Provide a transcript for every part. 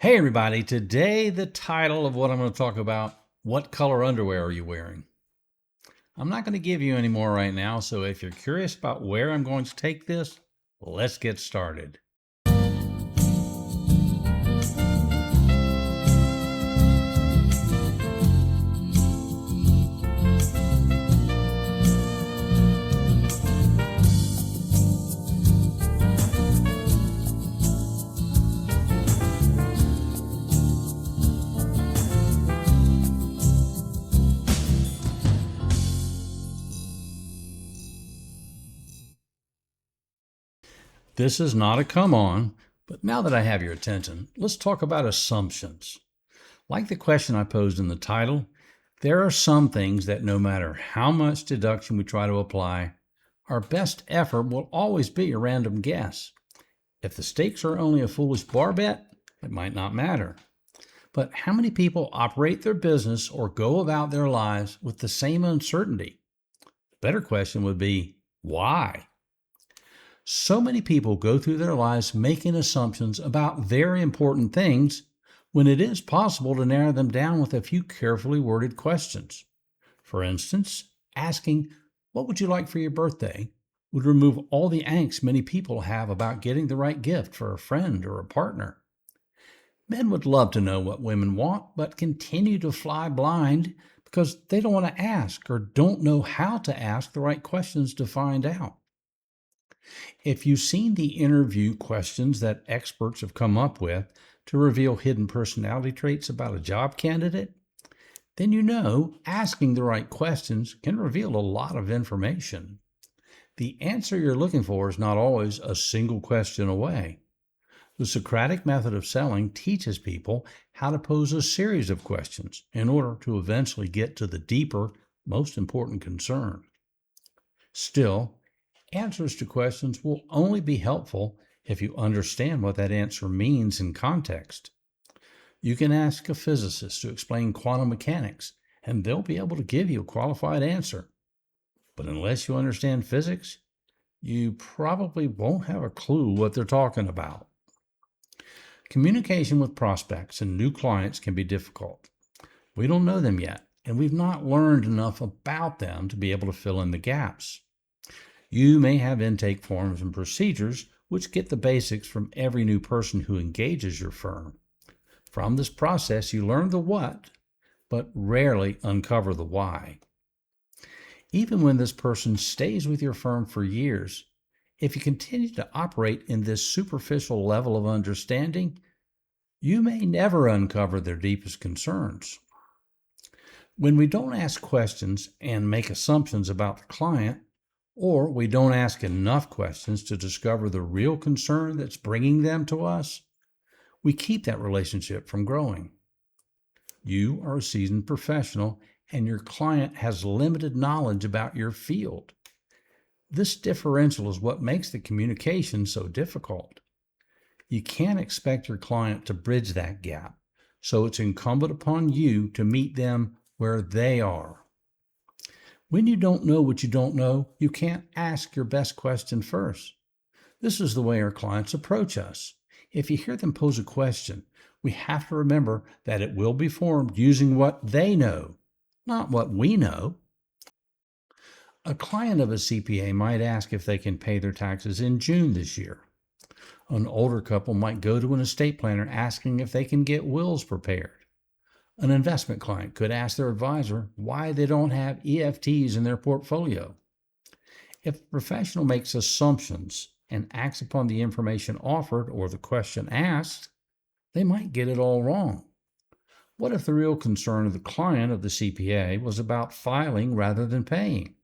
Hey everybody, today the title of what I'm going to talk about, what color underwear are you wearing? I'm not going to give you any more right now, so if you're curious about where I'm going to take this, let's get started. This is not a come on, but now that I have your attention, let's talk about assumptions. Like the question I posed in the title, there are some things that no matter how much deduction we try to apply, our best effort will always be a random guess. If the stakes are only a foolish bar bet, it might not matter. But how many people operate their business or go about their lives with the same uncertainty? The better question would be, why? So many people go through their lives making assumptions about very important things when it is possible to narrow them down with a few carefully worded questions. For instance, asking, "What would you like for your birthday?" would remove all the angst many people have about getting the right gift for a friend or a partner. Men would love to know what women want, but continue to fly blind because they don't want to ask or don't know how to ask the right questions to find out. If you've seen the interview questions that experts have come up with to reveal hidden personality traits about a job candidate, then you know asking the right questions can reveal a lot of information. The answer you're looking for is not always a single question away. The Socratic method of selling teaches people how to pose a series of questions in order to eventually get to the deeper, most important concern. Still, answers to questions will only be helpful if you understand what that answer means in context. You can ask a physicist to explain quantum mechanics, and they'll be able to give you a qualified answer. But unless you understand physics, you probably won't have a clue what they're talking about. Communication with prospects and new clients can be difficult. We don't know them yet, and we've not learned enough about them to be able to fill in the gaps. You may have intake forms and procedures which get the basics from every new person who engages your firm. From this process, you learn the what, but rarely uncover the why. Even when this person stays with your firm for years, if you continue to operate in this superficial level of understanding, you may never uncover their deepest concerns. When we don't ask questions and make assumptions about the client, or we don't ask enough questions to discover the real concern that's bringing them to us, we keep that relationship from growing. You are a seasoned professional, and your client has limited knowledge about your field. This differential is what makes the communication so difficult. You can't expect your client to bridge that gap, so it's incumbent upon you to meet them where they are. When you don't know what you don't know, you can't ask your best question first. This is the way our clients approach us. If you hear them pose a question, we have to remember that it will be formed using what they know, not what we know. A client of a CPA might ask if they can pay their taxes in June this year. An older couple might go to an estate planner asking if they can get wills prepared. An investment client could ask their advisor why they don't have EFTs in their portfolio. If the professional makes assumptions and acts upon the information offered or the question asked, they might get it all wrong. What if the real concern of the client of the CPA was about filing rather than paying?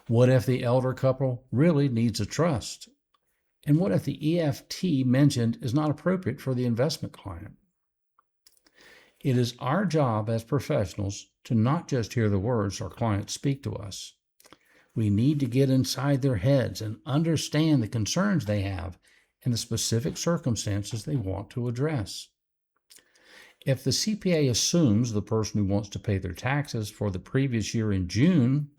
What if the elder couple really needs a trust? And what if the EFT mentioned is not appropriate for the investment client? It is our job as professionals to not just hear the words our clients speak to us. We need to get inside their heads and understand the concerns they have and the specific circumstances they want to address. If the CPA assumes the person who wants to pay their taxes for the previous year in June,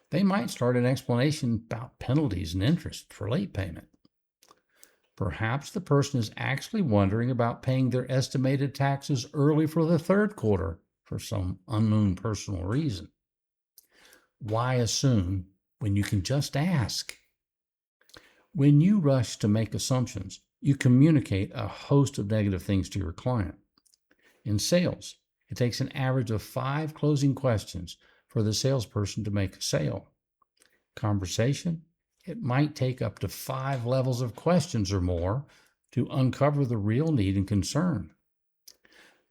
they might start an explanation about penalties and interest for late payment. Perhaps the person is actually wondering about paying their estimated taxes early for the third quarter for some unknown personal reason. Why assume when you can just ask? When you rush to make assumptions, you communicate a host of negative things to your client. In sales, it takes an average of 5 closing questions for the salesperson to make a sale. Conversation, it might take up to 5 levels of questions or more to uncover the real need and concern.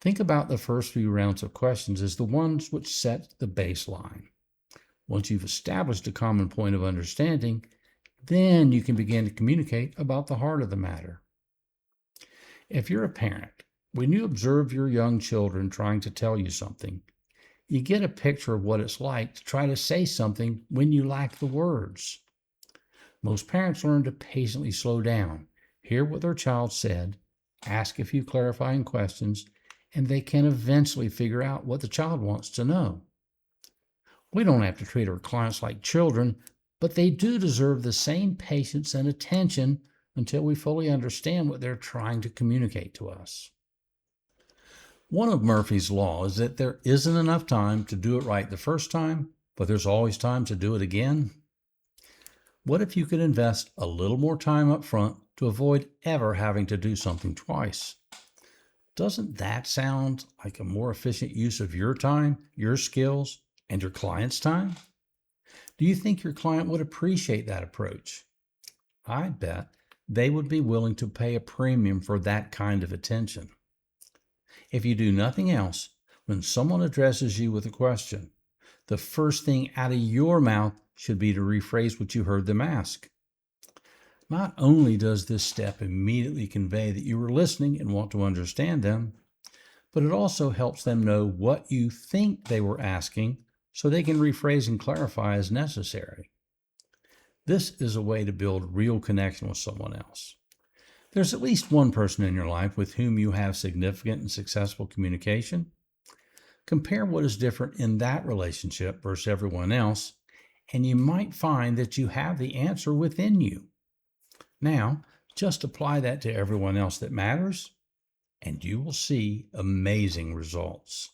Think about the first few rounds of questions as the ones which set the baseline. Once you've established a common point of understanding, then you can begin to communicate about the heart of the matter. If you're a parent, when you observe your young children trying to tell you something, you get a picture of what it's like to try to say something when you lack the words. Most parents learn to patiently slow down, hear what their child said, ask a few clarifying questions, and they can eventually figure out what the child wants to know. We don't have to treat our clients like children, but they do deserve the same patience and attention until we fully understand what they're trying to communicate to us. One of Murphy's Law is that there isn't enough time to do it right the first time, but there's always time to do it again. What if you could invest a little more time up front to avoid ever having to do something twice? Doesn't that sound like a more efficient use of your time, your skills, and your client's time? Do you think your client would appreciate that approach? I bet they would be willing to pay a premium for that kind of attention. If you do nothing else, when someone addresses you with a question, the first thing out of your mouth should be to rephrase what you heard them ask. Not only does this step immediately convey that you are listening and want to understand them, but it also helps them know what you think they were asking so they can rephrase and clarify as necessary. This is a way to build real connection with someone else. There's at least one person in your life with whom you have significant and successful communication. Compare what is different in that relationship versus everyone else, and you might find that you have the answer within you. Now, just apply that to everyone else that matters, and you will see amazing results.